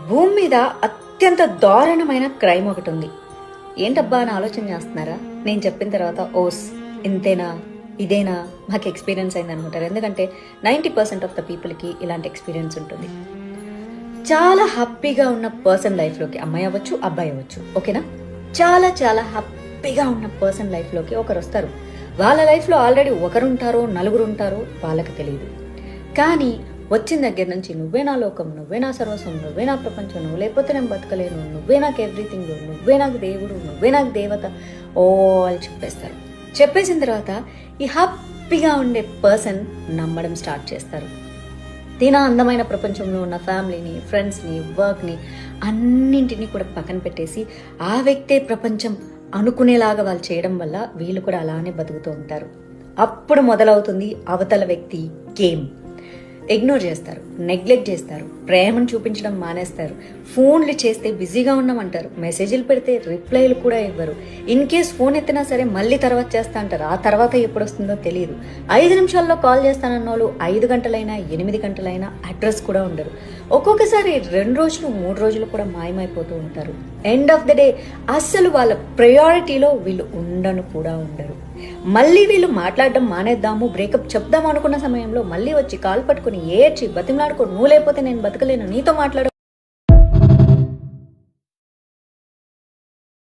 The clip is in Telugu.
భూమి మీద అత్యంత దారుణమైన క్రైమ్ ఒకటి ఉంది. ఏంటబ్బా అని ఆలోచన చేస్తున్నారా? నేను చెప్పిన తర్వాత ఓస్ ఇంతేనా ఇదేనా మాకు ఎక్స్పీరియన్స్ అయింది అనుకుంటారు. ఎందుకంటే 90% ఆఫ్ ద పీపుల్కి ఇలాంటి ఎక్స్పీరియన్స్ ఉంటుంది. చాలా హ్యాపీగా ఉన్న పర్సన్ లైఫ్లోకి, అమ్మాయి అవ్వచ్చు అబ్బాయి అవ్వచ్చు, ఓకేనా, చాలా చాలా హ్యాపీగా ఉన్న పర్సన్ లైఫ్లోకి ఒకరు వస్తారు. వాళ్ళ లైఫ్లో ఆల్రెడీ ఒకరు ఉంటారో నలుగురు ఉంటారో వాళ్ళకి తెలియదు. కానీ వచ్చిన దగ్గర నుంచి నువ్వే నా లోకం, నువ్వే నా సర్వస్వం, నువ్వే నా ప్రపంచం, నువ్వు లేకపోతే నేను బతకలేను, నువ్వే నాకు ఎవ్రీథింగ్, నువ్వే నాకు దేవుడు, నువ్వే నాకు దేవత ఆల్ చెప్పేస్తారు. చెప్పేసిన తర్వాత ఈ హ్యాపీగా ఉండే పర్సన్ నమ్మడం స్టార్ట్ చేస్తారు. తిన అందమైన ప్రపంచంలో ఉన్న ఫ్యామిలీని, ఫ్రెండ్స్ని, వర్క్ని అన్నింటినీ కూడా పక్కన పెట్టేసి ఆ వ్యక్తే ప్రపంచం అనుకునేలాగా వాళ్ళు చేయడం వల్ల వీళ్ళు కూడా అలానే బతుకుతూ ఉంటారు. అప్పుడు మొదలవుతుంది అవతల వ్యక్తి గేమ్. ఇగ్నోర్ చేస్తారు, నెగ్లెక్ట్ చేస్తారు, ప్రేమను చూపించడం మానేస్తారు, ఫోన్లు చేస్తే బిజీగా ఉన్నామంటారు, మెసేజ్లు పెడితే రిప్లైలు కూడా ఇవ్వరు, ఇన్ కేస్ ఫోన్ ఎత్తినా సరే మళ్ళీ తర్వాత చేస్తా అంటారు. ఆ తర్వాత ఎప్పుడు వస్తుందో తెలియదు. 5 నిమిషాల్లో కాల్ చేస్తానన్న వాళ్ళు 5 గంటలైనా 8 గంటలైనా అడ్రస్ కూడా ఉండరు. ఒక్కొక్కసారి 2 రోజులు 3 రోజులు కూడా మాయమైపోతూ ఉంటారు. ఎండ్ ఆఫ్ ద డే అస్సలు వాళ్ళ ప్రయారిటీలో వీళ్ళు ఉండను కూడా ఉండరు. మళ్ళీ వీళ్ళు మాట్లాడడం మానేద్దాము, బ్రేకప్ చెప్దాం అనుకున్న సమయంలో మళ్ళీ వచ్చి కాల్ పట్టుకుని ఏడ్చి బతిమలాడుకో, నువ్వు లేకపోతే నేను బతకలేను, నీతో మాట్లాడ